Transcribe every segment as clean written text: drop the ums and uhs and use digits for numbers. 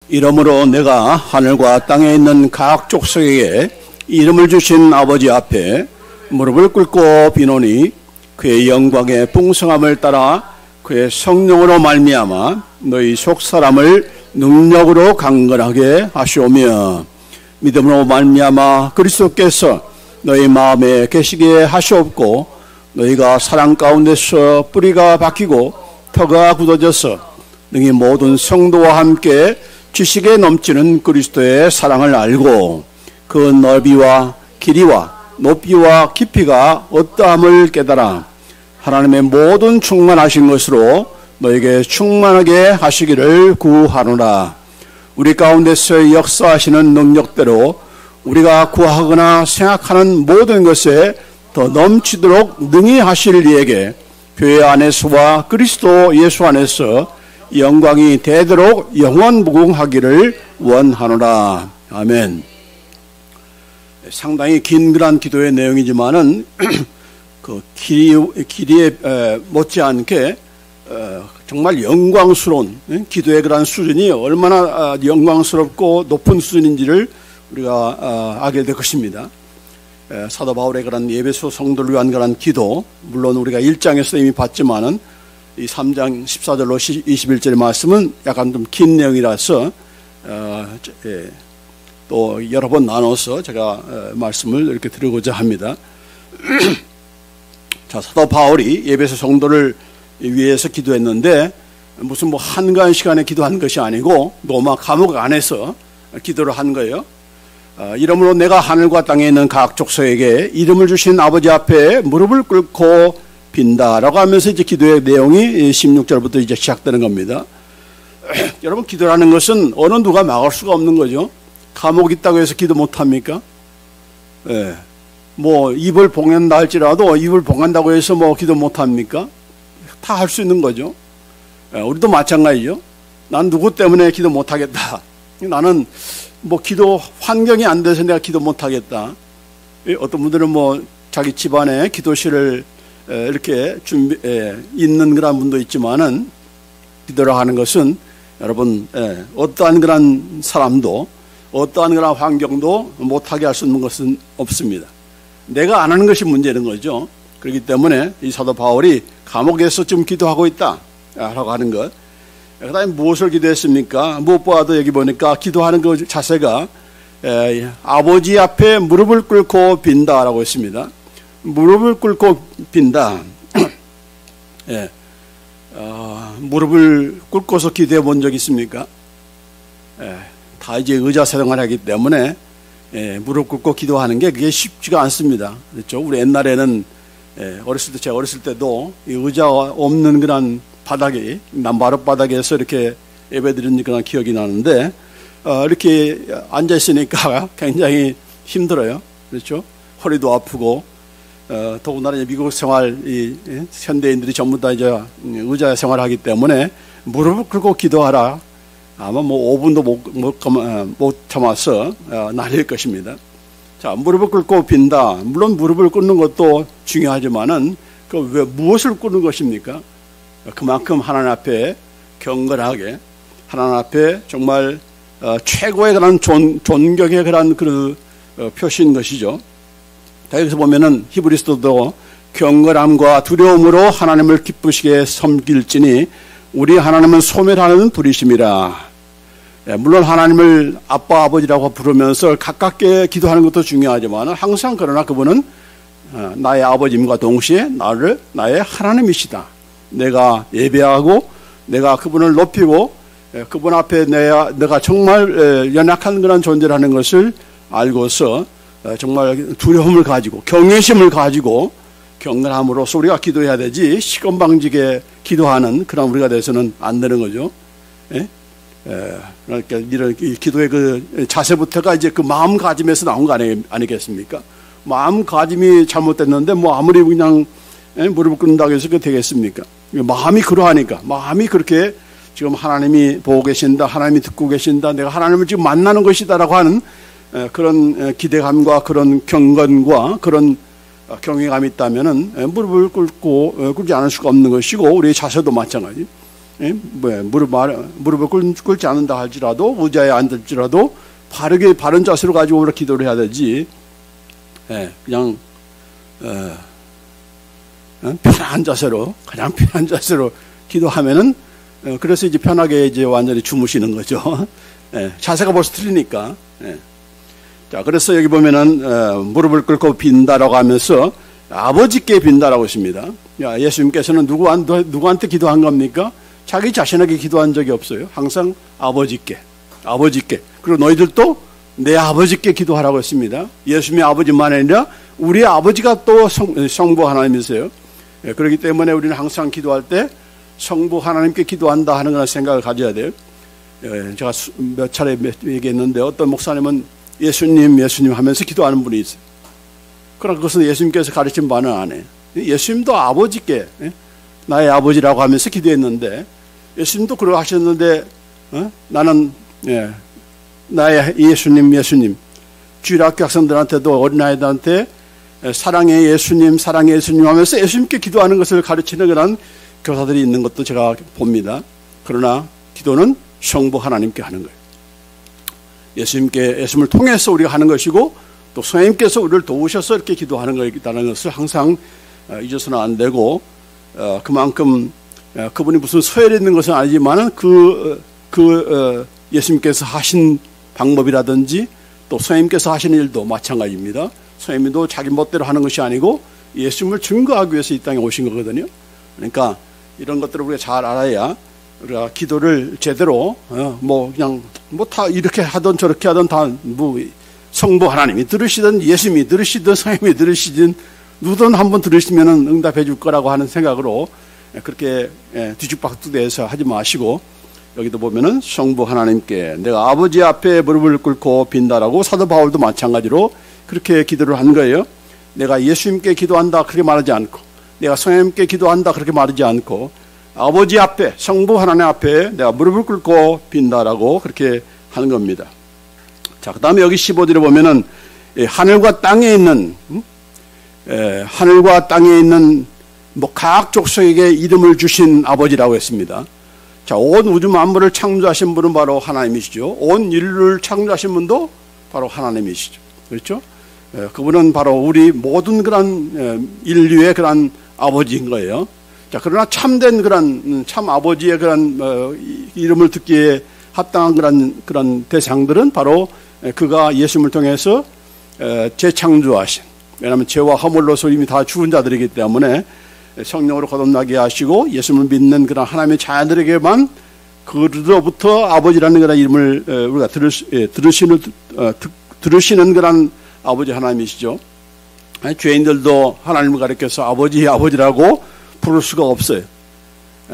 이러므로 내가 하늘과 땅에 있는 각 족속에게 이름을 주신 아버지 앞에 무릎을 꿇고 비노니 그의 영광의 풍성함을 따라 그의 성령으로 말미암아 너희 속 사람을 능력으로 강건하게 하시오며 믿음으로 말미암아 그리스도께서 너희 마음에 계시게 하시옵고 너희가 사랑 가운데서 뿌리가 박히고 터가 굳어져서 능히 모든 성도와 함께 지식에 넘치는 그리스도의 사랑을 알고 그 넓이와 길이와 높이와 깊이가 어떠함을 깨달아 하나님의 모든 충만하신 것으로 너에게 충만하게 하시기를 구하노라. 우리 가운데서 역사하시는 능력대로 우리가 구하거나 생각하는 모든 것에 더 넘치도록 능히 하실 이에게 교회 안에서와 그리스도 예수 안에서 영광이 되도록 영원무궁하기를 원하노라. 아멘. 상당히 긴 그런 기도의 내용이지만은 그 길이에 못지않게 정말 영광스러운 기도의 그런 수준이 얼마나 영광스럽고 높은 수준인지를 우리가 알게 될 것입니다. 사도 바울의 그런 에베소 성도를 위한 그런 기도, 물론 우리가 1장에서 이미 봤지만은 이 3장 14절로 21절의 말씀은 약간 좀 긴 내용이라서 또 여러 번 나눠서 제가 말씀을 이렇게 드리고자 합니다. 자, 사도 바울이 에베소 성도를 위해서 기도했는데 무슨 뭐 한가한 시간에 기도한 것이 아니고 로마 감옥 안에서 기도를 한 거예요. 이러므로 내가 하늘과 땅에 있는 각 족속에게 이름을 주신 아버지 앞에 무릎을 꿇고 빈다라고 하면서 이제 기도의 내용이 16절부터 이제 시작되는 겁니다. 여러분, 기도라는 것은 어느 누가 막을 수가 없는 거죠. 감옥 있다고 해서 기도 못 합니까? 예. 뭐 입을 봉한다 할지라도 입을 봉한다고 해서 뭐 기도 못 합니까? 다 할 수 있는 거죠. 예. 우리도 마찬가지죠. 난 누구 때문에 기도 못 하겠다. 나는 뭐 기도 환경이 안 돼서 내가 기도 못 하겠다. 어떤 분들은 뭐 자기 집안에 기도실을 이렇게 있는 그런 분도 있지만은 기도를 하는 것은 여러분 어떠한 그런 사람도 어떠한 그런 환경도 못하게 할 수 있는 것은 없습니다. 내가 안 하는 것이 문제는 거죠. 그렇기 때문에 이 사도 바울이 감옥에서 지금 기도하고 있다라고 하는 것. 그 다음에 무엇을 기도했습니까? 무엇보다도 여기 보니까 기도하는 그 자세가 아버지 앞에 무릎을 꿇고 빈다라고 했습니다. 무릎을 꿇고 빈다. 예. 무릎을 꿇고서 기도해 본 적 있습니까? 다 이제 의자 생활을 하기 때문에 무릎 꿇고 기도하는 게 그게 쉽지가 않습니다. 그렇죠? 우리 옛날에는 제가 어렸을 때도 이 의자가 없는 그런 바닥에, 남바로 바닥에서 이렇게 예배드리는 그런 기억이 나는데, 이렇게 앉아있으니까 굉장히 힘들어요. 그렇죠? 허리도 아프고, 더군다나 미국 생활, 현대인들이 전부 다 이제 의자 생활을 하기 때문에 무릎을 꿇고 기도하라. 아마 뭐 5분도 못 참아서 날릴 것입니다. 자, 무릎을 꿇고 빈다. 물론 무릎을 꿇는 것도 중요하지만은 왜 무엇을 꿇는 것입니까? 그만큼 하나님 앞에 경건하게, 하나님 앞에 정말 최고의 그런 존경의 그런 표시인 것이죠. 여기서 보면은 히브리서도 경건함과 두려움으로 하나님을 기쁘시게 섬길지니 우리 하나님은 소멸하는 불이심이라. 물론 하나님을 아빠 아버지라고 부르면서 가깝게 기도하는 것도 중요하지만 항상 그러나 그분은 나의 아버지임과 동시에 나의 하나님이시다. 내가 예배하고 내가 그분을 높이고 그분 앞에 내가 정말 연약한 그런 존재라는 것을 알고서 정말 두려움을 가지고 경외심을 가지고 경건함으로써 우리가 기도해야 되지 시건방지게 기도하는 그런 우리가 돼서는 안 되는 거죠. 그러니까 이런 기도의 그 자세부터가 이제 그 마음가짐에서 나온 거 아니겠습니까? 마음가짐이 잘못됐는데 뭐 아무리 그냥 무릎을 꿇는다고 해서 그게 되겠습니까? 마음이 그러하니까, 마음이 그렇게 지금 하나님이 보고 계신다, 하나님이 듣고 계신다, 내가 하나님을 지금 만나는 것이다라고 하는 그런 기대감과 그런 경건과 그런 경외감이 있다면은 무릎을 꿇지 않을 수가 없는 것이고, 우리의 자세도 마찬가지. 무릎을 꿇지 않는다 할지라도 의자에 앉을지라도 바른 자세로 가지고 우리가 기도를 해야 되지. 그냥 편한 자세로 그냥 편한 자세로 기도하면은 그래서 이제 편하게 이제 완전히 주무시는 거죠. 자세가 벌써 틀리니까. 자, 그래서 여기 보면은 무릎을 꿇고 빈다라고 하면서 아버지께 빈다라고 했습니다. 예수님께서는 누구한테 기도한 겁니까? 자기 자신에게 기도한 적이 없어요. 항상 아버지께. 그리고 너희들도 내 아버지께 기도하라고 했습니다. 예수님의 아버지만 아니라 우리 아버지가 또 성부 하나님이세요. 그렇기 때문에 우리는 항상 기도할 때 성부 하나님께 기도한다 하는 그런 생각을 가져야 돼요. 제가 몇 차례 얘기했는데 어떤 목사님은 예수님 하면서 기도하는 분이 있어요. 그러나 그것은 예수님께서 가르친 바는 안 해요. 예수님도 아버지께 나의 아버지라고 하면서 기도했는데 예수님도 그러고 하셨는데 나는 나의 예수님 주일학교 학생들한테도 어린아이들한테 사랑의 예수님 하면서 예수님께 기도하는 것을 가르치는 그런 교사들이 있는 것도 제가 봅니다. 그러나 기도는 성부 하나님께 하는 거예요. 예수님을 통해서 우리가 하는 것이고 또 성령님께서 우리를 도우셔서 이렇게 기도하는 것이라는 것을 항상 잊어서는 안 되고 그만큼 그분이 무슨 서열에 있는 것은 아니지만 예수님께서 하신 방법이라든지 또 성령님께서 하시는 일도 마찬가지입니다. 성령님도 자기 멋대로 하는 것이 아니고 예수님을 증거하기 위해서 이 땅에 오신 거거든요. 그러니까 이런 것들을 우리가 잘 알아야 우리가 기도를 제대로 다 이렇게 하든 저렇게 하든 다 성부 하나님이 들으시든 예수님이 들으시든 성령님이 들으시든 누구든 한번 들으시면은 응답해 줄 거라고 하는 생각으로 그렇게 뒤죽박죽돼서 하지 마시고 여기도 보면은 성부 하나님께 내가 아버지 앞에 무릎을 꿇고 빈다라고 사도 바울도 마찬가지로 그렇게 기도를 한 거예요. 내가 예수님께 기도한다 그렇게 말하지 않고 내가 성령님께 기도한다 그렇게 말하지 않고 아버지 앞에 성부 하나님 앞에 내가 무릎을 꿇고 빈다라고 그렇게 하는 겁니다. 자, 그 다음에 여기 15절에 보면은 하늘과 땅에 있는 각 족속에게 이름을 주신 아버지라고 했습니다. 자, 온 우주 만물을 창조하신 분은 바로 하나님이시죠. 온 인류를 창조하신 분도 바로 하나님이시죠. 그렇죠? 그분은 바로 우리 모든 그런 인류의 그런 아버지인 거예요. 자, 그러나 참된 그런 참 아버지의 그런 이름을 듣기에 합당한 그런 대상들은 바로 그가 예수님을 통해서 재창조하신, 왜냐하면 죄와 허물로서 이미 다 죽은 자들이기 때문에 성령으로 거듭나게 하시고 예수님을 믿는 그런 하나님의 자녀들에게만 그로부터 아버지라는 그런 이름을 우리가 들으시는 그런 아버지 하나님이시죠. 죄인들도 하나님을 가리켜서 아버지라고 부를 수가 없어요.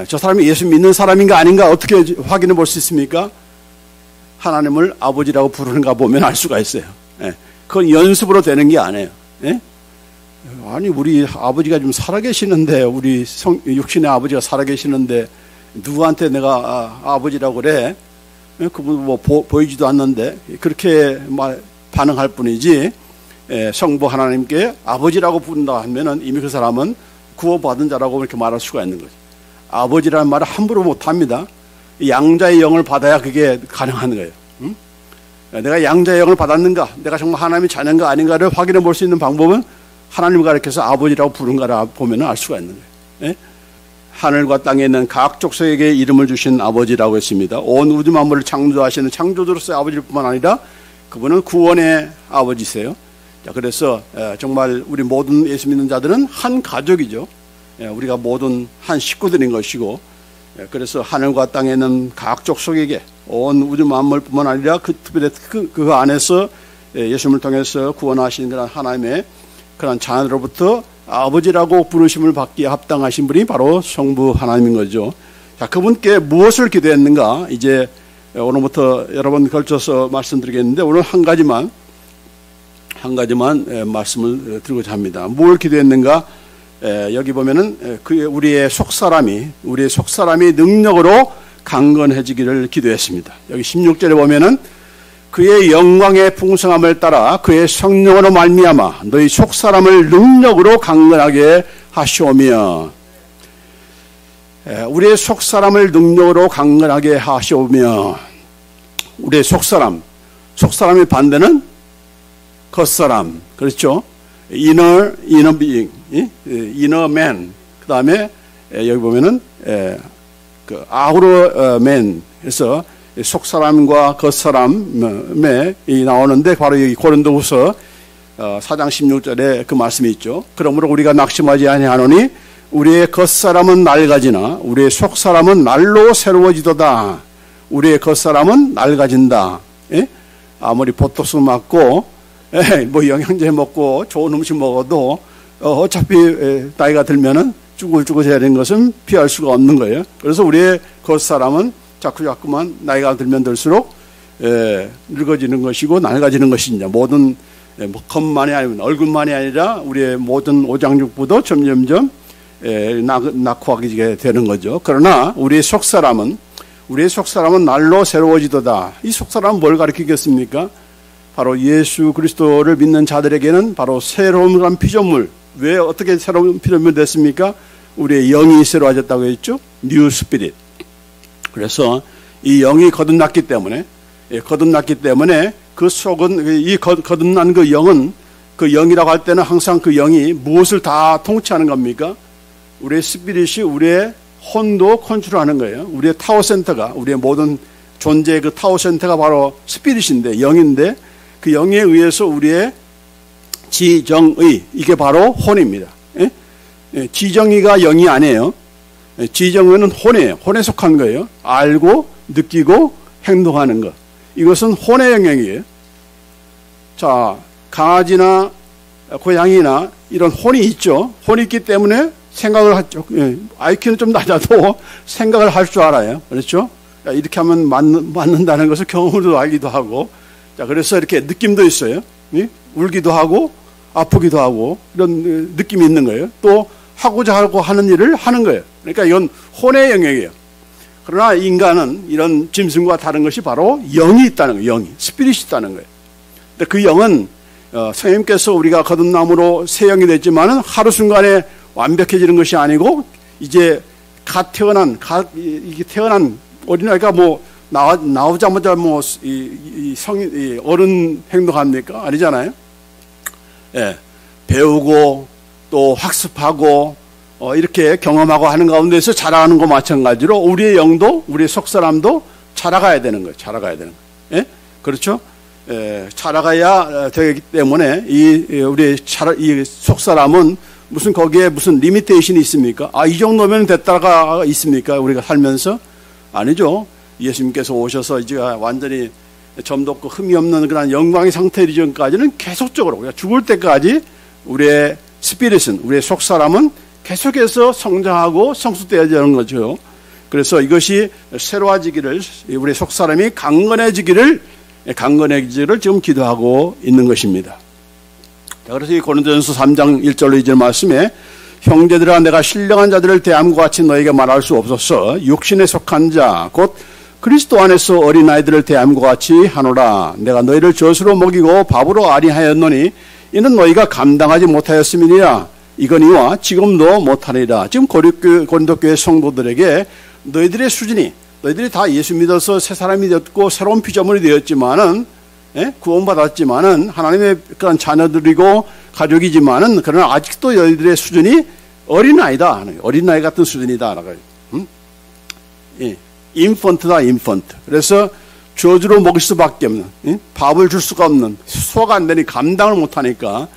저 사람이 예수 믿는 사람인가 아닌가 어떻게 확인해 볼 수 있습니까? 하나님을 아버지라고 부르는가 보면 알 수가 있어요. 그건 연습으로 되는 게 아니에요. 아니 우리 아버지가 좀 살아계시는데 우리 육신의 아버지가 살아계시는데 누구한테 내가 아버지라고 그래? 그분 뭐 보이지도 않는데 그렇게 반응할 뿐이지 성부 하나님께 아버지라고 부른다 하면은 이미 그 사람은 구원받은 자라고 이렇게 말할 수가 있는 거죠. 아버지라는 말을 함부로 못합니다. 양자의 영을 받아야 그게 가능한 거예요. 내가 양자의 영을 받았는가, 내가 정말 하나님의 자녀인가 아닌가를 확인해 볼 수 있는 방법은 하나님을 가리켜서 아버지라고 부른가라 보면 알 수가 있는 거예요. 하늘과 땅에 있는 각 족속에게 이름을 주신 아버지라고 했습니다. 온 우주 만물을 창조하시는 창조주로서의 아버지일 뿐만 아니라 그분은 구원의 아버지세요. 자, 그래서 정말 우리 모든 예수 믿는 자들은 한 가족이죠. 우리가 모든 한 식구들인 것이고, 그래서 하늘과 땅에 있는 각 족속에게 온 우주 만물뿐만 아니라 그 안에서 예수님을 통해서 구원하신 그런 하나님의 그런 자녀로부터 아버지라고 부르심을 받기에 합당하신 분이 바로 성부 하나님인 거죠. 자, 그분께 무엇을 기도했는가? 이제 오늘부터 여러 번 걸쳐서 말씀드리겠는데 오늘 한 가지만 말씀을 드리고자 합니다. 뭘 기도했는가? 여기 보면은 우리의 속사람이 능력으로 강건해지기를 기도했습니다. 여기 16절에 보면은 그의 영광의 풍성함을 따라 그의 성령으로 말미암아 너희 속사람을 능력으로 강건하게 하시오며. 우리의 속사람을 능력으로 강건하게 하시오며, 우리의 속사람의 반대는 겉사람, 그렇죠? inner being, inner man. 그 다음에 여기 보면은 그 outer man. 그래서 속사람과 겉사람에 나오는데 바로 여기 고린도후서 4장 16절에 그 말씀이 있죠. 그러므로 우리가 낙심하지 아니하노니 우리의 겉사람은 낡아지나 우리의 속사람은 날로 새로워지도다. 우리의 겉사람은 낡아진다. 예? 아무리 보톡스 맞고 뭐 영양제 먹고 좋은 음식 먹어도 어차피 나이가 들면은 쭈글쭈글해야 되는 것은 피할 수가 없는 거예요. 그래서 우리의 겉사람은 자꾸만 나이가 들면 들수록 늙어지는 것이고 낡아지는 것이냐. 모든 겉만이 아니면 얼굴만이 아니라 우리의 모든 오장육부도 점점점 낙후하게 되는 거죠. 그러나 우리의 속사람은 날로 새로워지도다. 이 속사람은 뭘 가리키겠습니까? 바로 예수 그리스도를 믿는 자들에게는 바로 새로운 피조물. 왜 어떻게 새로운 피조물 됐습니까? 우리의 영이 새로워졌다고 했죠. 뉴 스피릿. 그래서 이 영이 거듭났기 때문에 그 속은 이 거듭난 그 영은 그 영이라고 할 때는 항상 그 영이 무엇을 다 통치하는 겁니까? 우리의 스피릿이 우리의 혼도 컨트롤하는 거예요. 우리의 타워 센터가 우리의 모든 존재의 그 타워 센터가 바로 스피릿인데 영인데 그 영에 의해서 우리의 지정의 이게 바로 혼입니다. 예? 예, 지정의가 영이 아니에요. 예, 지정의는 혼이에요. 혼에 속한 거예요. 알고 느끼고 행동하는 것. 이것은 혼의 영역이에요. 자, 강아지나 고양이나 이런 혼이 있죠. 혼이 있기 때문에 생각을 하죠. 예, IQ는 좀 낮아도 생각을 할 줄 알아요. 그렇죠? 야, 이렇게 하면 맞는다는 것을 경험으로 알기도 하고. 자, 그래서 이렇게 느낌도 있어요. 예? 울기도 하고 아프기도 하고 이런 느낌이 있는 거예요. 또 하고자 하고 하는 일을 하는 거예요. 그러니까 이건 혼의 영역이에요. 그러나 인간은 이런 짐승과 다른 것이 바로 영이 있다는 거예요. 영이, 스피릿이 있다는 거예요. 근데 그 영은 성령님께서 우리가 거듭남으로 새 영이 됐지만은 하루 순간에 완벽해지는 것이 아니고 이제 태어난 어린아이가 뭐 나오자마자 뭐 성인 어른 행동합니까? 아니잖아요. 예, 배우고 또 학습하고 이렇게 경험하고 하는 가운데서 자라가는 것 마찬가지로 우리의 영도 우리의 속사람도 자라가야 되는 거예요. 자라가야 되는 거예요. 예? 그렇죠? 예, 자라가야 되기 때문에 우리의 이 속사람은 무슨 거기에 무슨 리미테이션이 있습니까? 이 정도면 됐다가 있습니까? 우리가 살면서 아니죠. 예수님께서 오셔서 이제 완전히 점도 없고 흠이 없는 그런 영광의 상태 이전까지는 계속적으로 우리가 죽을 때까지 우리의 스피릿은 우리의 속사람은 계속해서 성장하고 성숙되어야 되는 거죠. 그래서 이것이 새로워지기를 우리의 속사람이 강건해지기를 지금 기도하고 있는 것입니다. 자, 그래서 이 고린도전서 3장 1절로 2절 말씀에 형제들아 내가 신령한 자들을 대함과 같이 너에게 말할 수 없어서 육신에 속한 자 곧 그리스도 안에서 어린아이들을 대함과 같이 하노라. 내가 너희를 젖으로 먹이고 밥으로 아리하였노니 이는 너희가 감당하지 못하였음이니라. 이거니와 지금도 못하리라. 지금 고린도교회 성도들에게 너희들의 수준이 너희들이 다 예수 믿어서 새 사람이 되었고 새로운 피조물이 되었지만은 구원받았지만은 하나님의 그런 자녀들이고 가족이지만은 그러나 아직도 너희들의 수준이 어린아이다. 어린아이 같은 수준이다. 예. 인펀트다, 인펀트. 그래서 저주로 먹일 수밖에 없는, 밥을 줄 수가 없는, 소화가 안 되니 감당을 못하니까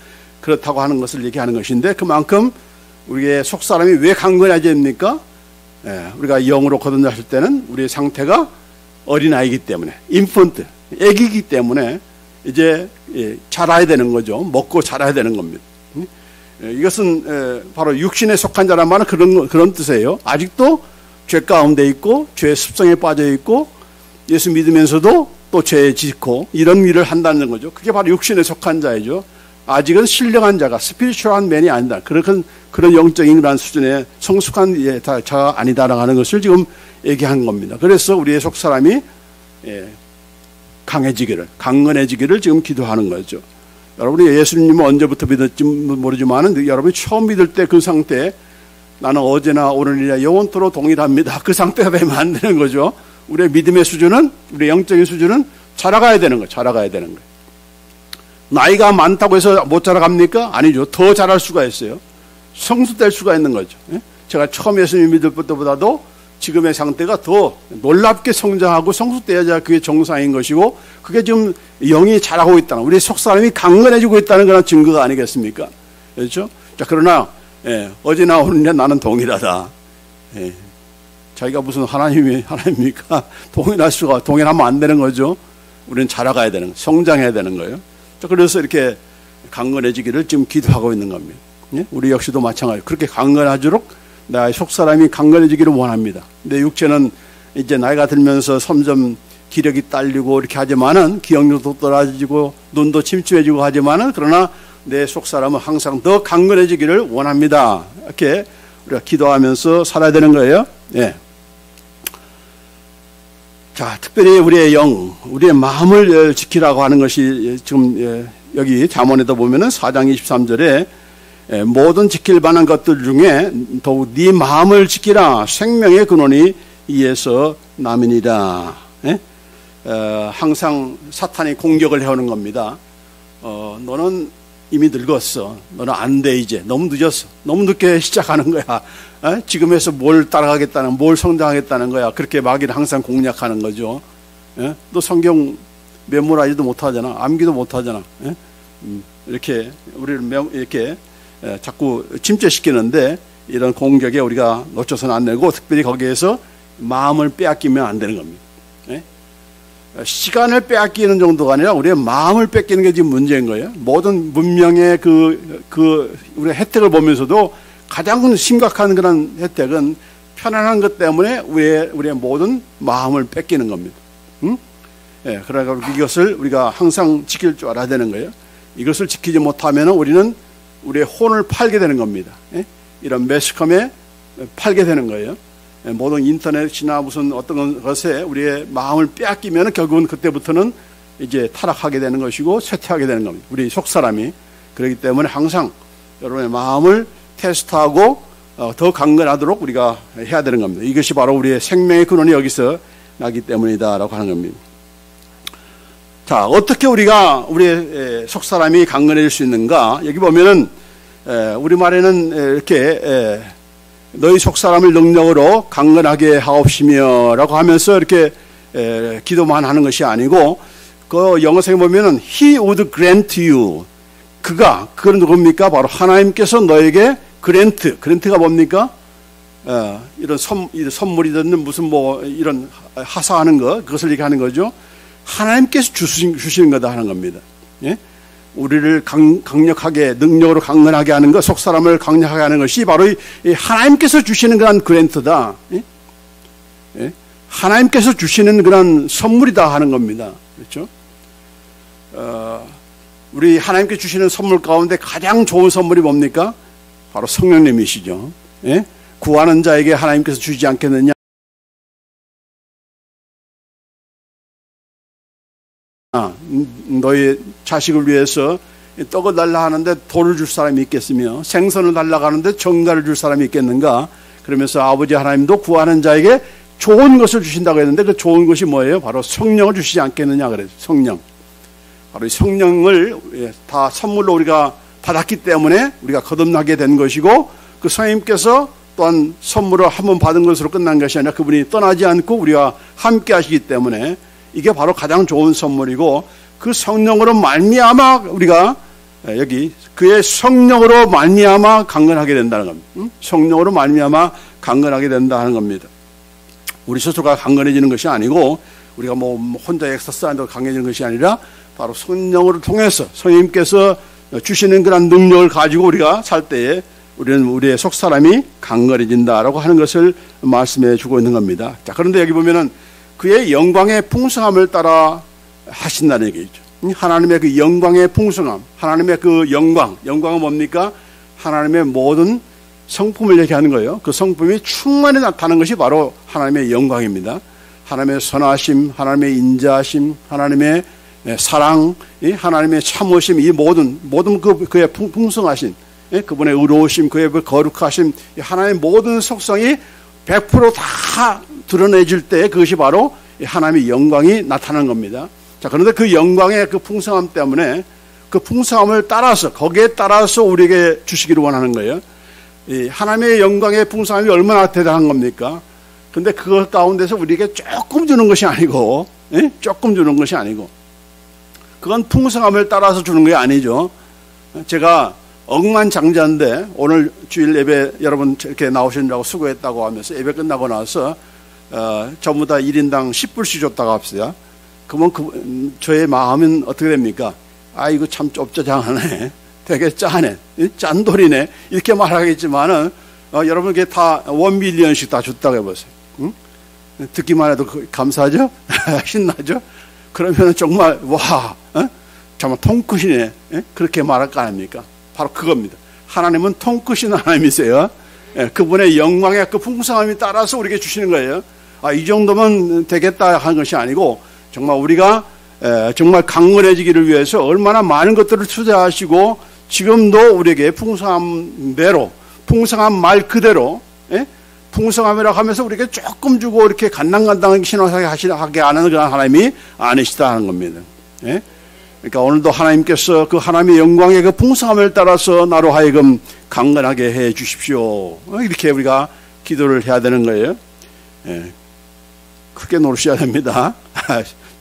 그렇다고 하는 것을 얘기하는 것인데 그만큼 우리의 속사람이 왜 강건해져야 됩니까? 우리가 영으로 거듭났을 때는 우리의 상태가 어린아이기 때문에, 인펀트, 애기이기 때문에 이제 자라야 되는 거죠. 먹고 자라야 되는 겁니다. 이것은 바로 육신에 속한 자란 말은 그런 뜻이에요. 아직도 죄 가운데 있고 죄의 습성에 빠져 있고 예수 믿으면서도 또 죄에 짓고 이런 일을 한다는 거죠. 그게 바로 육신에 속한 자이죠. 아직은 신령한 자가 스피리추얼한 맨이 아니다. 그런 영적인 그런 수준의 성숙한 자가 아니다라고 하는 것을 지금 얘기한 겁니다. 그래서 우리의 속사람이 강건해지기를 지금 기도하는 거죠. 여러분이 예수님을 언제부터 믿었지 모르지만은 여러분이 처음 믿을 때 그 상태 나는 어제나 오늘이나 영원토록 동일합니다. 그 상태가 되면 안 되는 거죠. 우리의 믿음의 수준은, 우리의 영적인 수준은 자라가야 되는 거예요. 자라가야 되는 거예요. 나이가 많다고 해서 못 자라갑니까? 아니죠. 더 자랄 수가 있어요. 성숙될 수가 있는 거죠. 제가 처음 예수님 믿을 때보다도 지금의 상태가 더 놀랍게 성장하고 성숙돼야 그게 정상인 것이고, 그게 지금 영이 자라고 있다는, 우리 속사람이 강건해지고 있다는 그런 증거가 아니겠습니까? 그렇죠? 자, 그러나 어제나 오늘이나 나는 동일하다. 자기가 무슨 하나님입니까? 동일하면 안 되는 거죠. 우리는 자라가야 되는, 성장해야 되는 거예요. 자, 그래서 이렇게 강건해지기를 지금 기도하고 있는 겁니다. 우리 역시도 마찬가지. 그렇게 강건하도록 나의 속사람이 강건해지기를 원합니다. 내 육체는 이제 나이가 들면서 점점 기력이 딸리고 이렇게 하지만은, 기억력도 떨어지고 눈도 침침해지고 하지만은, 그러나 내 속사람은 항상 더 강건해지기를 원합니다. 이렇게 우리가 기도하면서 살아야 되는 거예요. 자, 특별히 우리의 영, 우리의 마음을 지키라고 하는 것이 지금 여기 잠언에도 보면은 4장 23절에 모든 지킬 만한 것들 중에 더욱 네 마음을 지키라. 생명의 근원이 이에서 남이니라. 항상 사탄이 공격을 해오는 겁니다. 너는 이미 늙었어. 너는 안 돼 이제. 너무 늦었어. 너무 늦게 시작하는 거야. 지금에서 뭘 따라가겠다는, 뭘 성장하겠다는 거야. 그렇게 마귀는 항상 공략하는 거죠. 너 성경 메모라지도 못하잖아. 암기도 못하잖아. 이렇게 우리를 이렇게 자꾸 침체시키는데, 이런 공격에 우리가 놓쳐서는 안 되고, 특별히 거기에서 마음을 빼앗기면 안 되는 겁니다. 시간을 빼앗기는 정도가 아니라 우리의 마음을 뺏기는 게 지금 문제인 거예요. 모든 문명의 우리의 혜택을 보면서도 가장 심각한 그런 혜택은 편안한 것 때문에 우리의 모든 마음을 뺏기는 겁니다. 그러니까 이것을 우리가 항상 지킬 줄 알아야 되는 거예요. 이것을 지키지 못하면 우리는 우리의 혼을 팔게 되는 겁니다. 이런 매스컴에 팔게 되는 거예요. 모든 인터넷이나 무슨 어떤 것에 우리의 마음을 빼앗기면 결국은 그때부터는 이제 타락하게 되는 것이고 쇠퇴하게 되는 겁니다. 우리 속사람이. 그렇기 때문에 항상 여러분의 마음을 테스트하고 더 강건하도록 우리가 해야 되는 겁니다. 이것이 바로 우리의 생명의 근원이 여기서 나기 때문이다라고 하는 겁니다. 자, 어떻게 우리가 우리의 속사람이 강건해질 수 있는가? 여기 보면은 우리말에는 이렇게 너희 속사람을 능력으로 강건하게 하옵시며 라고 하면서 이렇게 기도만 하는 것이 아니고, 그 영어성에 보면은 He would grant you. 그건 누굽니까? 바로 하나님께서 너에게 그랜트가 뭡니까? 이런 선물이든 무슨 이런 하사하는 것, 그것을 얘기하는 거죠. 하나님께서 주시는 거다 하는 겁니다. 우리를 강력하게, 능력으로 강건하게 하는 것, 속사람을 강력하게 하는 것이 바로 이 하나님께서 주시는 그런 그랜트다. 하나님께서 주시는 그런 선물이다 하는 겁니다. 그렇죠? 우리 하나님께 주시는 선물 가운데 가장 좋은 선물이 뭡니까? 바로 성령님이시죠. 구하는 자에게 하나님께서 주지 않겠느냐? 너희 자식을 위해서 떡을 달라 하는데 돌을 줄 사람이 있겠으며, 생선을 달라고 하는데 정갈을 줄 사람이 있겠는가? 그러면서 아버지 하나님도 구하는 자에게 좋은 것을 주신다고 했는데, 그 좋은 것이 뭐예요? 바로 성령을 주시지 않겠느냐 그래요. 성령. 바로 이 성령을 다 선물로 우리가 받았기 때문에 우리가 거듭나게 된 것이고, 그 성령님께서 또한 선물을 한 번 받은 것으로 끝난 것이 아니라 그분이 떠나지 않고 우리와 함께 하시기 때문에 이게 바로 가장 좋은 선물이고, 그 성령으로 말미암아 우리가 여기 그의 성령으로 말미암아 강건하게 된다는 겁니다. 성령으로 말미암아 강건하게 된다는 겁니다. 우리 스스로가 강건해지는 것이 아니고, 우리가 혼자 엑서사이즈로 강해지는 것이 아니라 바로 성령을 통해서 성령님께서 주시는 그런 능력을 가지고 우리가 살 때에 우리는 우리의 속사람이 강건해진다라고 하는 것을 말씀해 주고 있는 겁니다. 자, 그런데 여기 보면은 그의 영광의 풍성함을 따라 하신다는 얘기죠. 하나님의 그 영광의 풍성함, 하나님의 그 영광은 뭡니까? 하나님의 모든 성품을 얘기하는 거예요. 그 성품이 충만히 나타나는 것이 바로 하나님의 영광입니다. 하나님의 선하심, 하나님의 인자하심, 하나님의 사랑, 하나님의 참으심, 이 모든 그의 풍성하신 그분의 의로우심, 그의 거룩하심, 하나님의 모든 속성이 100%다 드러내질 때 그것이 바로 하나님의 영광이 나타나는 겁니다. 자, 그런데 그 영광의 그 풍성함 때문에 그 풍성함을 따라서, 거기에 따라서 우리에게 주시기를 원하는 거예요. 이 하나님의 영광의 풍성함이 얼마나 대단한 겁니까? 근데 그것 가운데서 우리에게 조금 주는 것이 아니고, 조금 주는 것이 아니고, 그건 풍성함을 따라서 주는 게 아니죠. 제가 억만장자인데 오늘 주일 예배 여러분 이렇게 나오시느라고 수고했다고 하면서 예배 끝나고 나서 전부 다 1인당 10불씩 줬다고 합시다. 그러면 저의 마음은 어떻게 됩니까? 아, 이거 참 좁자장하네. 되게 짜네. 짠돌이네. 이렇게 말하겠지만은 여러분께 다 1밀리언씩 다 줬다고 해보세요. 응? 듣기만 해도 감사하죠? 신나죠? 그러면 정말 와, 정말 통크시네. 그렇게 말할 거 아닙니까? 바로 그겁니다. 하나님은 통크신 하나님이세요. 그분의 영광의 그 풍성함이 따라서 우리에게 주시는 거예요. 아, 이 정도면 되겠다 하는 것이 아니고 정말 우리가 정말 강건해지기를 위해서 얼마나 많은 것들을 투자하시고 지금도 우리에게 풍성함대로, 풍성한 말 그대로, 풍성함이라고 하면서 우리에게 조금 주고 이렇게 간당간당하게 신앙하게 하는 그런 하나님이 아니시다 하는 겁니다. 그러니까 오늘도 하나님께서 그 하나님의 영광의 그 풍성함을 따라서 나로 하여금 강건하게 해 주십시오. 이렇게 우리가 기도를 해야 되는 거예요. 크게 노르셔야 됩니다.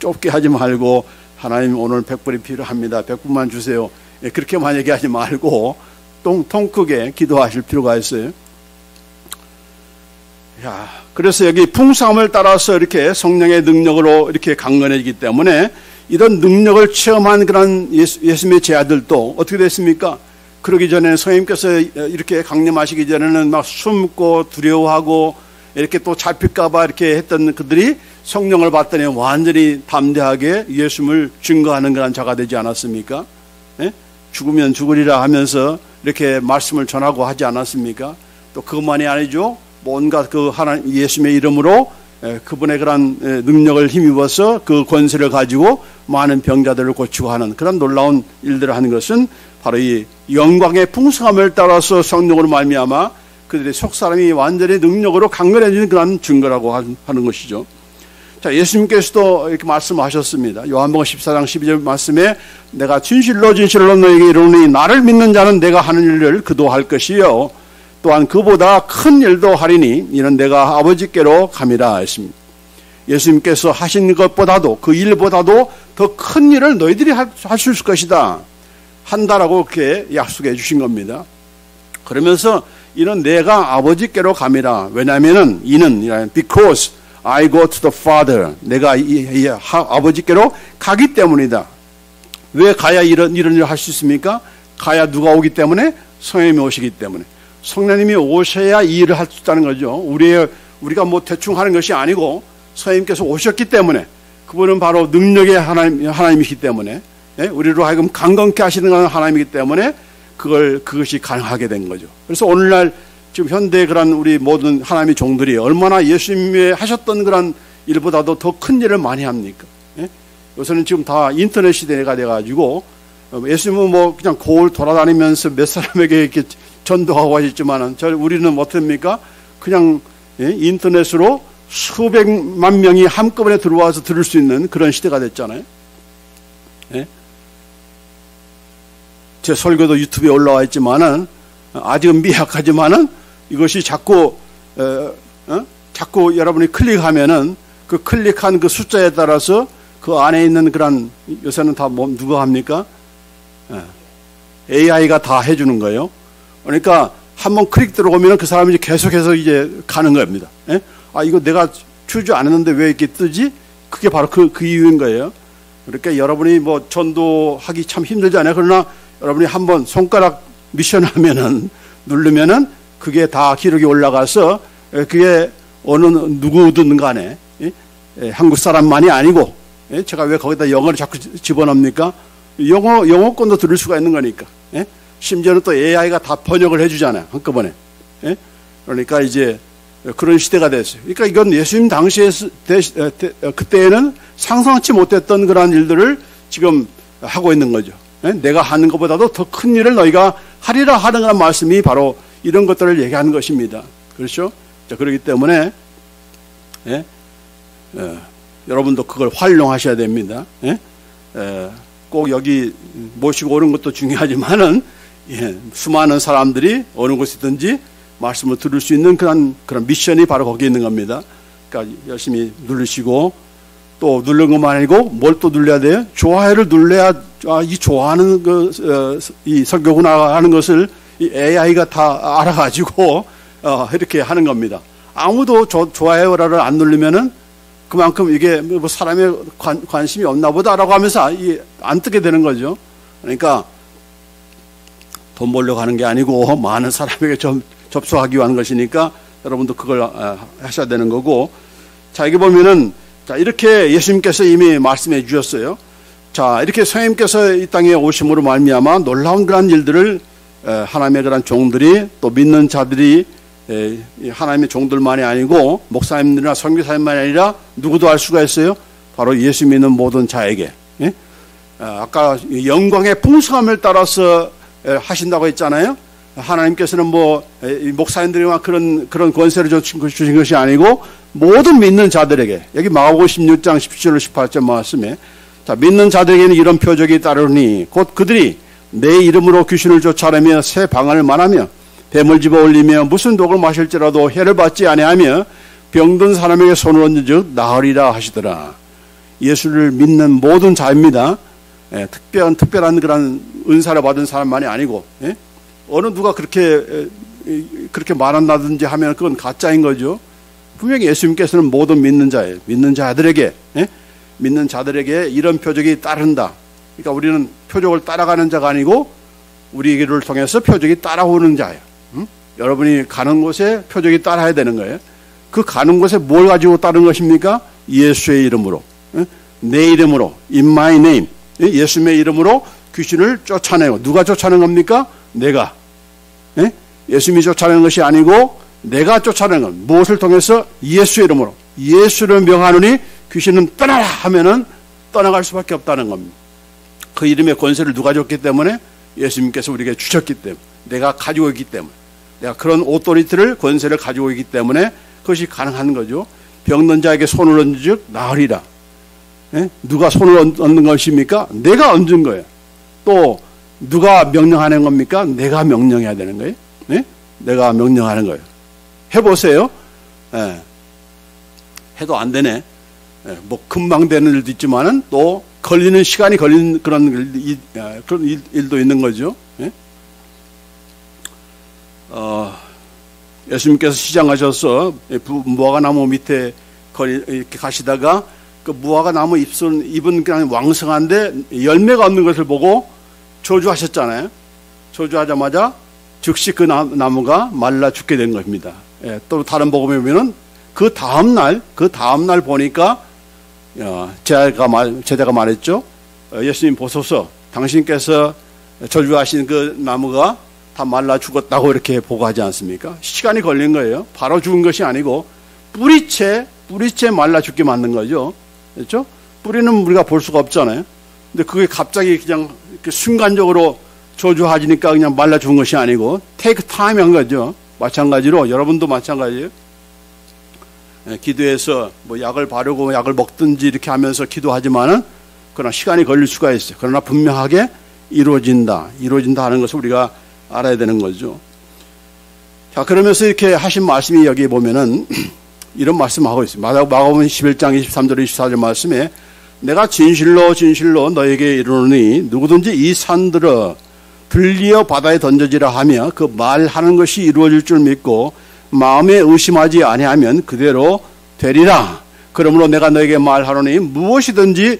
좁게 하지 말고 하나님 오늘 100불이 필요합니다. 100불만 주세요. 그렇게만 얘기하지 말고 통 크게 기도하실 필요가 있어요. 야, 그래서 여기 풍성함을 따라서 이렇게 성령의 능력으로 이렇게 강건해지기 때문에 이런 능력을 체험한 그런 예수님의 제자들도 어떻게 됐습니까? 그러기 전에 성령님께서 이렇게 강림하시기 전에는 막 숨고 두려워하고 이렇게 또 잡힐까봐 이렇게 했던 그들이 성령을 받더니 완전히 담대하게 예수님을 증거하는 그런 자가 되지 않았습니까? 죽으면 죽으리라 하면서 이렇게 말씀을 전하고 하지 않았습니까? 또 그것만이 아니죠. 뭔가 그 하나님 예수님의 이름으로 그분의 그런 능력을 힘입어서 그 권세를 가지고 많은 병자들을 고치고 하는 그런 놀라운 일들을 하는 것은 바로 이 영광의 풍성함을 따라서 성령으로 말미암아 그들의 속사람이 완전히 능력으로 강건해지는 그런 증거라고 하는 것이죠. 자, 예수님께서도 이렇게 말씀하셨습니다. 요한복음 14장 12절 말씀에 내가 진실로 너에게 이르노니 나를 믿는 자는 내가 하는 일을 그도 할 것이요 또한 그보다 큰 일도 하리니 이는 내가 아버지께로 감이라 했습니다. 예수님께서 하신 것보다도 그 일보다도 더 큰 일을 너희들이 할 수 있을 것이다 한다라고 그렇게 약속해 주신 겁니다. 그러면서 이는 내가 아버지께로 감이라. 왜냐하면은 이는 because I go to the Father. 내가 아버지께로 가기 때문이다. 왜 가야 이런 일을 할 수 있습니까? 가야 누가 오기 때문에? 성령님이 오시기 때문에. 성령님이 오셔야 이 일을 할 수 있다는 거죠. 우리가 뭐 대충 하는 것이 아니고 성령님께서 오셨기 때문에 그분은 바로 능력의 하나님이시기 때문에 우리로 하여금 강건케 하시는 하나님이기 때문에 그것이 가능하게 된 거죠. 그래서 오늘날 지금 현대 그런 우리 모든 하나님의 종들이 얼마나 예수님이 하셨던 그런 일보다도 더 큰 일을 많이 합니까? 요새는 지금 다 인터넷 시대가 돼가지고 예수님은 뭐 그냥 고을 돌아다니면서 몇 사람에게 이렇게 전도하고 하셨지만은 우리는 어떻습니까? 그냥 인터넷으로 수백만 명이 한꺼번에 들어와서 들을 수 있는 그런 시대가 됐잖아요. 제 설교도 유튜브에 올라와 있지만은 아직은 미약하지만은 이것이 자꾸 여러분이 클릭하면은 그 클릭한 그 숫자에 따라서 그 안에 있는 그런 요새는 다 누가 합니까? AI가 다 해주는 거예요. 그러니까 한번 클릭 들어오면 그 사람이 계속해서 이제 가는 겁니다. 아, 이거 내가 추주 안 했는데 왜 이렇게 뜨지? 그게 바로 그 이유인 거예요. 그러니까 여러분이 뭐 전도하기 참 힘들잖아요. 그러나 여러분이 한번 손가락 미션 하면은 누르면은 그게 다 기록이 올라가서 그게 어느 누구든 간에 한국 사람만이 아니고 제가 왜 거기다 영어를 자꾸 집어넣습니까? 영어권도 들을 수가 있는 거니까. 심지어는 또 AI가 다 번역을 해주잖아요. 한꺼번에. 그러니까 이제 그런 시대가 됐어요. 그러니까 이건 예수님 당시에 그때에는 상상치 못했던 그러한 일들을 지금 하고 있는 거죠. 내가 하는 것보다도 더 큰 일을 너희가 하리라 하는 말씀이 바로 이런 것들을 얘기하는 것입니다. 그렇죠? 자, 그렇기 때문에 여러분도 그걸 활용하셔야 됩니다. 꼭 여기 모시고 오는 것도 중요하지만은 수많은 사람들이 어느 곳이든지 말씀을 들을 수 있는 그런 미션이 바로 거기에 있는 겁니다. 그러니까 열심히 누르시고 또 누른 것만 아니고 뭘 또 눌러야 돼요? 좋아요를 눌러야 이 좋아하는 이 설교구나 하는 것을 이 AI가 다 알아가지고 이렇게 하는 겁니다. 아무도 좋아요를 안 누르면은 그만큼 이게 뭐 사람의 관심이 없나 보다라고 하면서 안 뜨게 되는 거죠. 그러니까 돈 벌려고 하는 게 아니고 많은 사람에게 접속하기 위한 것이니까 여러분도 그걸 하셔야 되는 거고. 자, 여기 보면은 자, 이렇게 예수님께서 이미 말씀해 주셨어요. 자, 이렇게 성령님께서 이 땅에 오심으로 말미암아 놀라운 그런 일들을 하나님의 그런 종들이 또 믿는 자들이 하나님의 종들만이 아니고 목사님들이나 선교사님만이 아니라 누구도 할 수가 있어요. 바로 예수 믿는 모든 자에게. 아까 영광의 풍성함을 따라서 하신다고 했잖아요. 하나님께서는 뭐 목사님들이나 그런 권세를 주신 것이 아니고 모든 믿는 자들에게, 여기 마가복음 16장 17절 18절 말씀에 자, 믿는 자들에게는 이런 표적이 따르니 곧 그들이 내 이름으로 귀신을 쫓아내며 새 방언을 말하며 뱀을 집어 올리며 무슨 독을 마실지라도 해를 받지 아니하며 병든 사람에게 손을 얹은즉 나으리라 하시더라. 예수를 믿는 모든 자입니다. 특별한 그런 은사를 받은 사람만이 아니고, 어느 누가 그렇게 말한다든지 하면 그건 가짜인 거죠. 분명히 예수님께서는 모든 믿는 자예요. 믿는 자들에게 이런 표적이 따른다. 그러니까 우리는 표적을 따라가는 자가 아니고 우리를 통해서 표적이 따라오는 자예요. 여러분이 가는 곳에 표적이 따라야 되는 거예요. 그 가는 곳에 뭘 가지고 따른 것입니까? 예수의 이름으로, 내 이름으로, in my name, 예수님의 이름으로 귀신을 쫓아내고. 누가 쫓아내는 겁니까? 내가. 예수님이 쫓아내는 것이 아니고 내가 쫓아내는 것. 무엇을 통해서? 예수의 이름으로. 예수를 명하노니 귀신은 떠나라 하면은 떠나갈 수밖에 없다는 겁니다. 그 이름의 권세를 누가 줬기 때문에? 예수님께서 우리에게 주셨기 때문에, 내가 가지고 있기 때문에, 내가 그런 오토리티를, 권세를 가지고 있기 때문에 그것이 가능한 거죠. 병든 자에게 손을 얹은즉 나으리라. 누가 손을 얹는 것입니까? 내가 얹은 거예요. 또 누가 명령하는 겁니까? 내가 명령해야 되는 거예요. 내가 명령하는 거예요. 해보세요. 해도 안 되네. 뭐 금방 되는 일도 있지만은 또 걸리는 시간이 걸리는 그런 일도 있는 거죠. 예수님께서 시장 가셔서 무화과 나무 밑에 이렇게 가시다가 그 무화과 나무 잎은 그냥 왕성한데 열매가 없는 것을 보고 저주하셨잖아요. 저주하자마자 즉시 그 나무가 말라 죽게 된 겁니다. 또 다른 복음에 보면은 그 다음날 보니까 제자가 말했죠. 예수님 보소서, 당신께서 저주하신 그 나무가 다 말라 죽었다고 이렇게 보고하지 않습니까? 시간이 걸린 거예요. 바로 죽은 것이 아니고 뿌리채 말라 죽게 만든 거죠. 그렇죠? 뿌리는 우리가 볼 수가 없잖아요. 근데 그게 갑자기 그냥 순간적으로 저주하지니까 그냥 말라 죽은 것이 아니고 take time 한 거죠. 마찬가지로 여러분도 마찬가지예요. 기도해서 뭐 약을 바르고 약을 먹든지 이렇게 하면서 기도하지만은 그러나 시간이 걸릴 수가 있어요. 그러나 분명하게 이루어진다 하는 것을 우리가 알아야 되는 거죠. 자, 그러면서 이렇게 하신 말씀이 여기 보면은 이런 말씀하고 있습니다. 마가복음 11장 23절 24절 말씀에 내가 진실로 너에게 이르노니 누구든지 이 산들어 들리어 바다에 던져지라 하며 그 말하는 것이 이루어질 줄 믿고 마음에 의심하지 아니하면 그대로 되리라. 그러므로 내가 너에게 말하노니 무엇이든지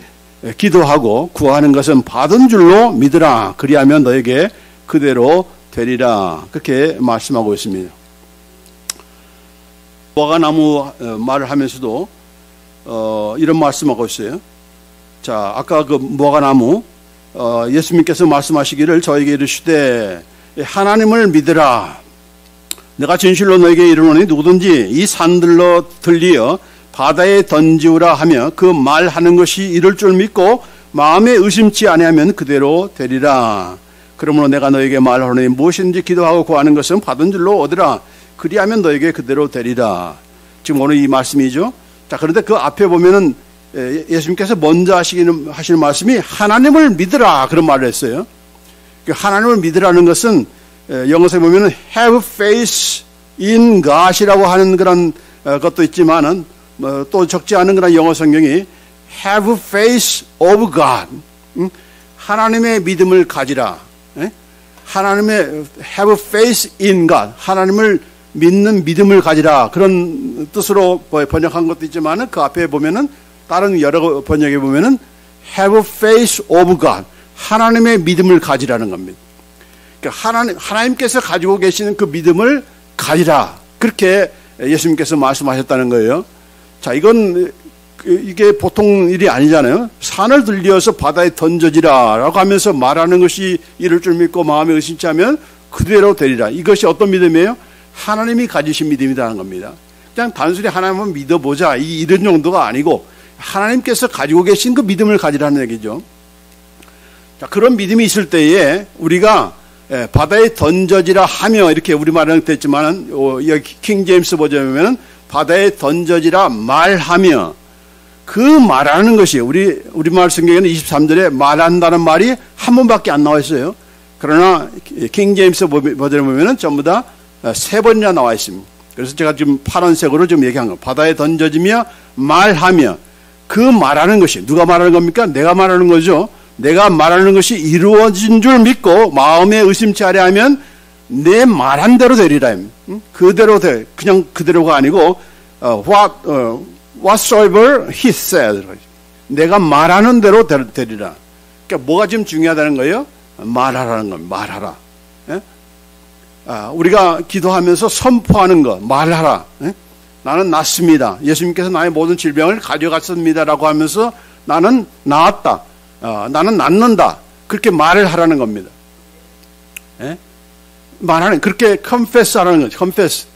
기도하고 구하는 것은 받은 줄로 믿으라. 그리하면 너에게 그대로 되리라. 그렇게 말씀하고 있습니다. 무화과 나무 말을 하면서도 이런 말씀하고 있어요. 자, 아까 그 무화과 나무 예수님께서 말씀하시기를 저에게 이르시되 하나님을 믿으라. 내가 진실로 너에게 이르노니 누구든지 이 산들로 들리어 바다에 던지우라 하며 그 말하는 것이 이룰 줄 믿고 마음에 의심치 아니하면 그대로 되리라. 그러므로 내가 너에게 말하노니 무엇인지 기도하고 구하는 것은 받은 줄로 얻으라. 그리하면 너에게 그대로 되리라. 지금 오늘 이 말씀이죠. 자, 그런데 그 앞에 보면은 예수님께서 먼저 하시는 말씀이 하나님을 믿으라 그런 말을 했어요. 하나님을 믿으라는 것은 영어에 보면은 have faith in God이라고 하는 그런 것도 있지만은 또 적지 않은 그런 영어 성경이 have faith of God, 하나님의 믿음을 가지라. 하나님의 have faith in God, 하나님을 믿는 믿음을 가지라 그런 뜻으로 번역한 것도 있지만은 그 앞에 보면은 다른 여러 번역에 보면은 have faith of God, 하나님의 믿음을 가지라는 겁니다. 그러니까 하나님께서 가지고 계시는 그 믿음을 가지라. 그렇게 예수님께서 말씀하셨다는 거예요. 자, 이게 보통 일이 아니잖아요. 산을 들려서 바다에 던져지라 라고 하면서 말하는 것이 이럴 줄 믿고 마음에 의심치 하면 그대로 되리라. 이것이 어떤 믿음이에요? 하나님이 가지신 믿음이라는 겁니다. 그냥 단순히 하나님을 믿어보자 이런 정도가 아니고 하나님께서 가지고 계신 그 믿음을 가지라는 얘기죠. 자, 그런 믿음이 있을 때에 우리가 바다에 던져지라 하며 이렇게 우리말은 됐지만은 여기 킹 제임스 버전에 보면은 바다에 던져지라 말하며 그 말하는 것이 우리말 성경에는 23절에 말한다는 말이 한 번밖에 안 나와 있어요. 그러나 킹 제임스 버전에 보면은 전부 다 세 번이나 나와 있습니다. 그래서 제가 지금 파란색으로 좀 얘기한 거. 바다에 던져지며 말하며 그 말하는 것이 누가 말하는 겁니까? 내가 말하는 거죠. 내가 말하는 것이 이루어진 줄 믿고 마음에 의심치 아래 하면 내 말한 대로 되리라. 그대로 돼. 그냥 그대로가 아니고 whatsoever he said. 내가 말하는 대로 되리라. 그러니까 뭐가 지금 중요하다는 거예요? 말하라는 겁니다. 말하라. 우리가 기도하면서 선포하는 거, 말하라. 나는 낫습니다. 예수님께서 나의 모든 질병을 가져갔습니다라고 하면서 나는 나았다. 나는 낫는다. 그렇게 말을 하라는 겁니다. 말하는, 그렇게 confess 하라는 거죠. confess.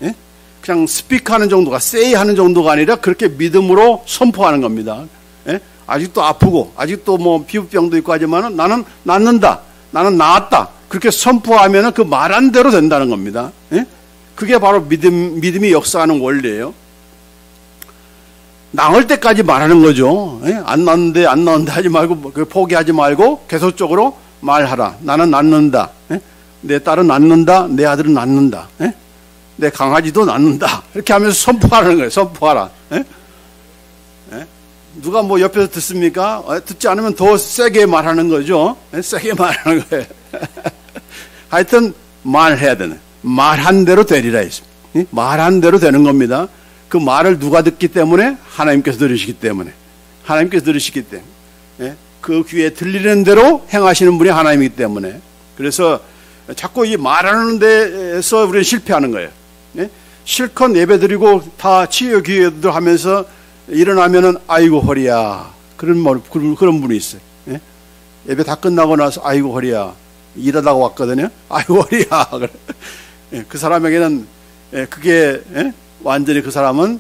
그냥 speak 하는 정도가, say 하는 정도가 아니라 그렇게 믿음으로 선포하는 겁니다. 아직도 아프고, 아직도 뭐 피부병도 있고 하지만은 나는 낫는다. 나는 나았다. 그렇게 선포하면 그 말한 대로 된다는 겁니다. 그게 바로 믿음이 역사하는 원리예요. 나을 때까지 말하는 거죠. 안 나는데 하지 말고, 포기하지 말고 계속적으로 말하라. 나는 낫는다. 내 딸은 낫는다. 내 아들은 낫는다. 내 강아지도 낫는다. 이렇게 하면서 선포하는 거예요. 선포하라. 누가 뭐 옆에서 듣습니까? 듣지 않으면 더 세게 말하는 거죠. 세게 말하는 거예요. 하여튼 말해야 되는, 말한 대로 되리라 했습니다. 말한 대로 되는 겁니다. 그 말을 누가 듣기 때문에? 하나님께서 들으시기 때문에. 하나님께서 들으시기 때문에. 그 귀에 들리는 대로 행하시는 분이 하나님이기 때문에. 그래서 자꾸 이 말하는 데에서 우리는 실패하는 거예요. 실컷 예배 드리고 다 치유 기도 하면서 일어나면은 아이고 허리야. 그런 분이 있어요. 예배 다 끝나고 나서 아이고 허리야. 일하다가 왔거든요. 아이고 허리야. 그 사람에게는 그게 완전히 그 사람은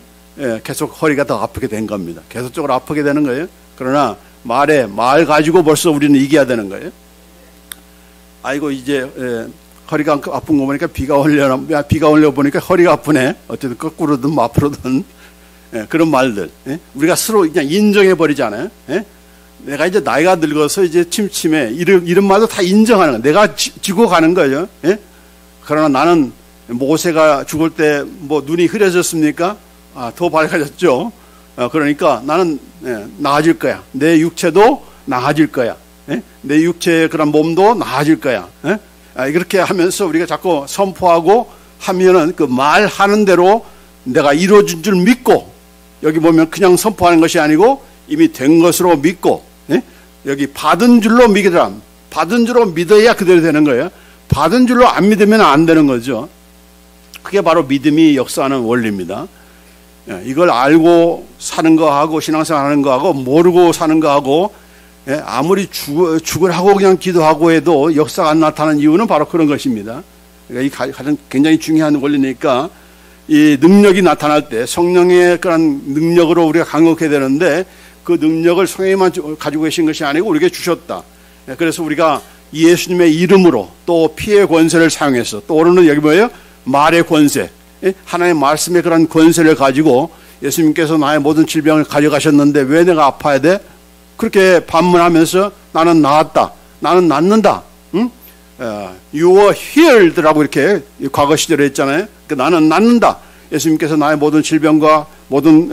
계속 허리가 더 아프게 된 겁니다. 계속적으로 아프게 되는 거예요. 그러나 말 가지고 벌써 우리는 이겨야 되는 거예요. 아이고 이제 허리가 아픈 거 보니까 비가 올려 보니까 허리가 아프네. 어쨌든 거꾸로든 뭐 앞으로든 그런 말들 우리가 서로 그냥 인정해 버리잖아요. 내가 이제 나이가 늙어서 이제 침침해 이런 말도 다 인정하는 거예요. 내가 지고 가는 거예요. 그러나 나는 모세가 죽을 때 뭐 눈이 흐려졌습니까? 더 밝아졌죠. 그러니까 나는 나아질 거야. 내 육체도 나아질 거야. 내 육체의 그런 몸도 나아질 거야. 이렇게 하면서 우리가 자꾸 선포하고 하면은 그 말하는 대로 내가 이루어진 줄 믿고, 여기 보면 그냥 선포하는 것이 아니고 이미 된 것으로 믿고, 여기 받은 줄로 믿으라. 받은 줄로 믿어야 그대로 되는 거예요. 받은 줄로 안 믿으면 안 되는 거죠. 그게 바로 믿음이 역사하는 원리입니다. 이걸 알고 사는 거하고 신앙생활 하는 거하고 모르고 사는 거하고 아무리 죽으라고 그냥 기도하고 해도 역사가 안 나타나는 이유는 바로 그런 것입니다. 그러니까 이 가장 굉장히 중요한 원리니까 이 능력이 나타날 때 성령의 그런 능력으로 우리가 강력해야 되는데 그 능력을 성령님만 가지고 계신 것이 아니고 우리에게 주셨다. 그래서 우리가 예수님의 이름으로 또 피의 권세를 사용해서 또 오늘은 여기 뭐예요? 말의 권세, 하나님의 말씀의 그런 권세를 가지고 예수님께서 나의 모든 질병을 가져가셨는데 왜 내가 아파야 돼? 그렇게 반문하면서 나는 나았다, 나는 낫는다, 응? You are healed라고 이렇게 과거 시절에 했잖아요. 그러니까 나는 낫는다. 예수님께서 나의 모든 질병과 모든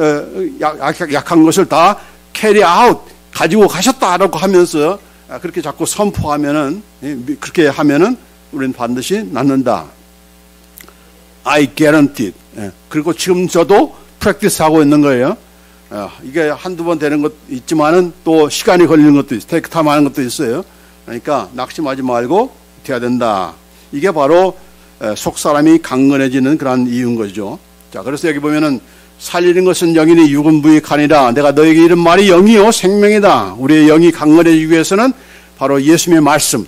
약한 것을 다 carry out, 가지고 가셨다라고 하면서 그렇게 자꾸 선포하면은, 그렇게 하면은 우리는 반드시 낫는다. I guarantee. 그리고 지금 저도 practice 하고 있는 거예요. 이게 한두 번 되는 것도 있지만은 또 시간이 걸리는 것도 있어요. 테이크 타임 하는 것도 있어요. 그러니까 낙심하지 말고 돼야 된다. 이게 바로 속 사람이 강건해지는 그런 이유인 거죠. 자, 그래서 여기 보면은 살리는 것은 영이니 육은 무익하니라. 내가 너에게 이른 말이 영이요 생명이다. 우리의 영이 강건해지기 위해서는 바로 예수님의 말씀,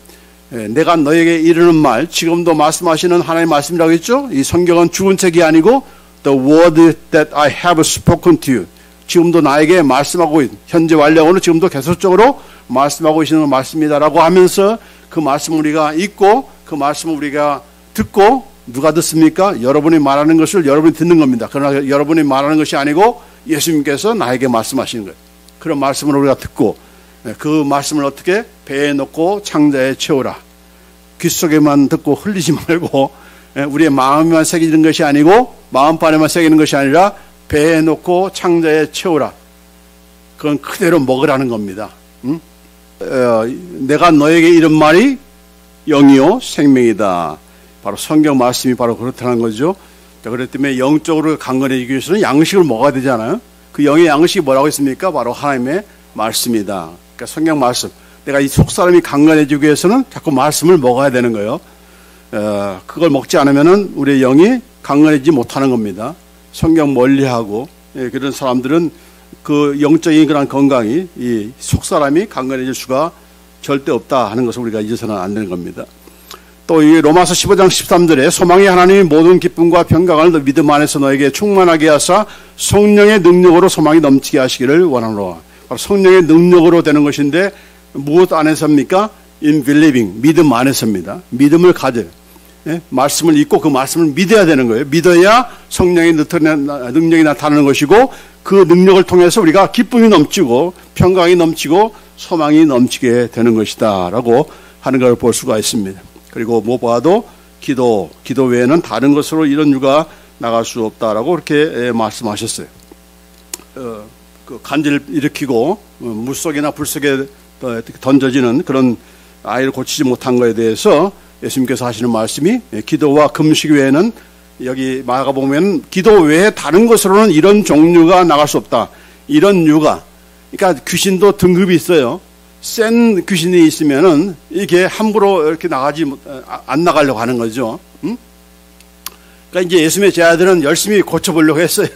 내가 너에게 이르는 말, 지금도 말씀하시는 하나님의 말씀이라고 했죠. 이 성경은 죽은 책이 아니고 The word that I have spoken to you. 지금도 나에게 말씀하고 현재 완료하고는 지금도 계속적으로 말씀하고 계시는 말씀이다라고 하면서 그 말씀을 우리가 읽고 그 말씀을 우리가 듣고 누가 듣습니까? 여러분이 말하는 것을 여러분이 듣는 겁니다. 그러나 여러분이 말하는 것이 아니고 예수님께서 나에게 말씀하시는 거예요. 그런 말씀을 우리가 듣고 그 말씀을 어떻게 배에 넣고 창자에 채우라. 귀 속에만 듣고 흘리지 말고 우리의 마음에만 새기는 것이 아니고 마음판에만 새기는 것이 아니라 배에 넣고 창자에 채우라. 그건 그대로 먹으라는 겁니다. 응? 내가 너에게 이런 말이 영이요 생명이다. 바로 성경 말씀이 바로 그렇다는 거죠. 자, 그렇기 때문에 영적으로 강건해지기 위해서는 양식을 먹어야 되잖아요. 그 영의 양식이 뭐라고 했습니까? 바로 하나님의 말씀이다. 그러니까 성경 말씀. 내가 이 속사람이 강건해지기 위해서는 자꾸 말씀을 먹어야 되는 거예요. 그걸 먹지 않으면은 우리의 영이 강건해지지 못하는 겁니다. 성경 멀리하고 그런 사람들은 그 영적인 그런 건강이 이 속사람이 강건해질 수가 절대 없다 하는 것을 우리가 잊어서는 안 되는 겁니다. 또 이 로마서 15장 13절에 소망이 하나님의 모든 기쁨과 평강을 믿음 안에서 너에게 충만하게 하사 성령의 능력으로 소망이 넘치게 하시기를 원하노라. 바로 성령의 능력으로 되는 것인데 무엇 안에서입니까? In believing, 믿음 안에서입니다. 믿음을 가져요. 말씀을 읽고 그 말씀을 믿어야 되는 거예요. 믿어야 성령의 능력이 나타나는 것이고 그 능력을 통해서 우리가 기쁨이 넘치고 평강이 넘치고 소망이 넘치게 되는 것이다 라고 하는 걸 볼 수가 있습니다. 그리고 무엇보다도 기도 외에는 다른 것으로 이런 유가 나갈 수 없다라고 그렇게 말씀하셨어요. 그 간질을 일으키고 물속이나 불속에 던져지는 그런 아이를 고치지 못한 것에 대해서 예수님께서 하시는 말씀이 기도와 금식 외에는 여기 마가복음에는 기도 외에 다른 것으로는 이런 종류가 나갈 수 없다. 이런 유가. 그러니까 귀신도 등급이 있어요. 센 귀신이 있으면은 이게 함부로 이렇게 안 나가려고 하는 거죠. 응? 그러니까 이제 예수님의 제자들은 열심히 고쳐보려고 했어요.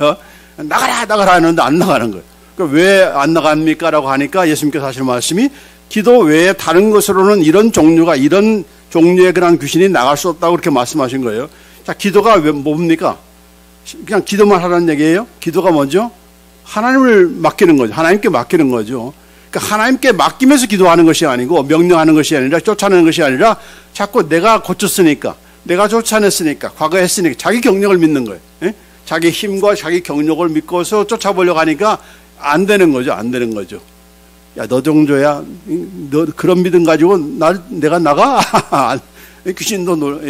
나가라 하는데 안 나가는 거예요. 그러니까 왜 안 나갑니까? 라고 하니까 예수님께서 하시는 말씀이 기도 외에 다른 것으로는 이런 종류의 그런 귀신이 나갈 수 없다고 그렇게 말씀하신 거예요. 자, 기도가 뭡니까? 그냥 기도만 하라는 얘기예요? 기도가 뭐죠? 하나님을 맡기는 거죠. 하나님께 맡기는 거죠. 그러니까 하나님께 맡기면서 기도하는 것이 아니고 명령하는 것이 아니라 쫓아내는 것이 아니라 자꾸 내가 고쳤으니까 내가 쫓아냈으니까 과거에 했으니까 자기 경력을 믿는 거예요. 자기 힘과 자기 경력을 믿고서 쫓아보려고 하니까 안 되는 거죠. 안 되는 거죠. 야, 너 정도야. 너 그런 믿음 가지고 내가 나가? 귀신도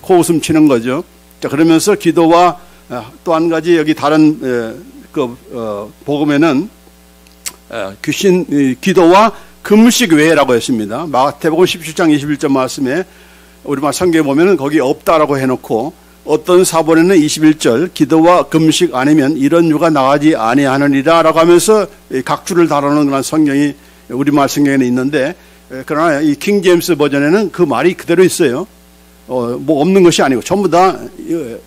코웃음 치는 거죠. 자, 그러면서 기도와 또 한 가지 여기 다른 복음에는 기도와 금식 외라고 했습니다. 마태복음 17장 21절 말씀에 우리말 성경에 보면은 거기 없다라고 해놓고 어떤 사본에는 21절 기도와 금식 아니면 이런 유가 나가지 아니하느니라라고 하면서 각주를 다루는 그런 성경이 우리말 성경에는 있는데 그러나 이 킹 제임스 버전에는 그 말이 그대로 있어요. 뭐 없는 것이 아니고 전부 다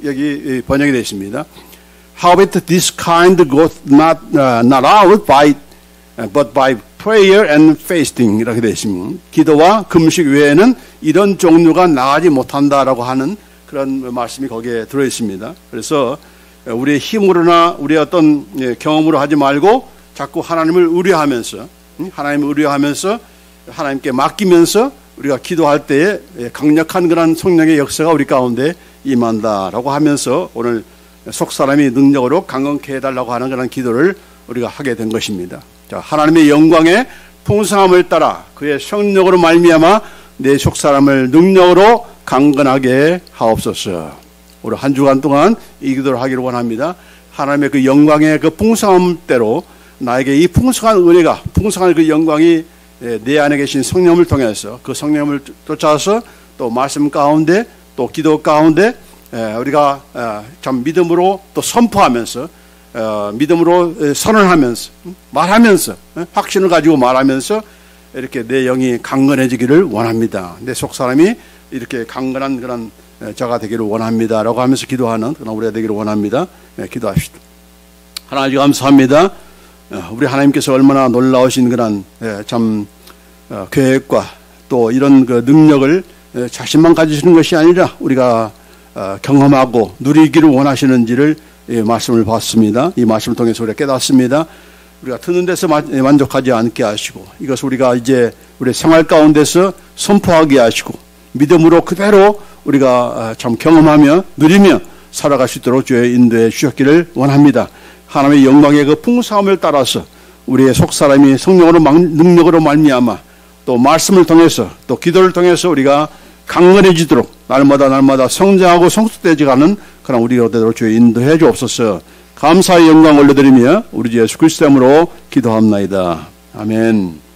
여기 번역이 되어 있습니다. Howbeit this kind goeth not out but by prayer and fasting 이렇게 되어 있습니다. 기도와 금식 외에는 이런 종류가 나가지 못한다라고 하는 그런 말씀이 거기에 들어 있습니다. 그래서 우리의 힘으로나 우리의 어떤 경험으로 하지 말고 자꾸 하나님을 의뢰하면서 하나님께 맡기면서 우리가 기도할 때에 강력한 그런 성령의 역사가 우리 가운데 임한다라고 하면서 오늘 속사람이 능력으로 강건케 해달라고 하는 그런 기도를 우리가 하게 된 것입니다. 자, 하나님의 영광의 풍성함을 따라 그의 성령으로 말미암아 내 속사람을 능력으로 강건하게 하옵소서. 우리 한 주간 동안 이 기도를 하기를 원합니다. 하나님의 그 영광의 그 풍성함대로 나에게 이 풍성한 은혜가, 풍성한 그 영광이 내 안에 계신 성령을 통해서 그 성령을 쫓아서 또 말씀 가운데 또 기도 가운데 우리가 참 믿음으로 또 선포하면서 믿음으로 선언하면서 말하면서 확신을 가지고 말하면서 이렇게 내 영이 강건해지기를 원합니다. 내 속사람이 이렇게 강건한 그런 자가 되기를 원합니다라고 하면서 기도하는 그런 우리가 되기를 원합니다. 기도합시다. 하나님 감사합니다. 우리 하나님께서 얼마나 놀라우신 그런 참 계획과 또 이런 그 능력을 자신만 가지시는 것이 아니라 우리가 경험하고 누리기를 원하시는지를 말씀을 봤습니다. 이 말씀을 통해서 우리가 깨닫습니다. 우리가 듣는 데서 만족하지 않게 하시고 이것을 우리가 이제 우리 생활 가운데서 선포하게 하시고 믿음으로 그대로 우리가 참 경험하며 누리며 살아갈 수 있도록 주의 인도해 주셨기를 원합니다. 하나님의 영광의 그 풍성함을 따라서 우리의 속사람이 성령으로 능력으로 말미암아 또 말씀을 통해서 또 기도를 통해서 우리가 강건해지도록 날마다 성장하고 성숙되어가는 그런 우리가 되도록 주의 인도해 주옵소서. 감사의 영광 올려드리며 우리 주 예수 그리스도 이름으로 기도합나이다. 아멘.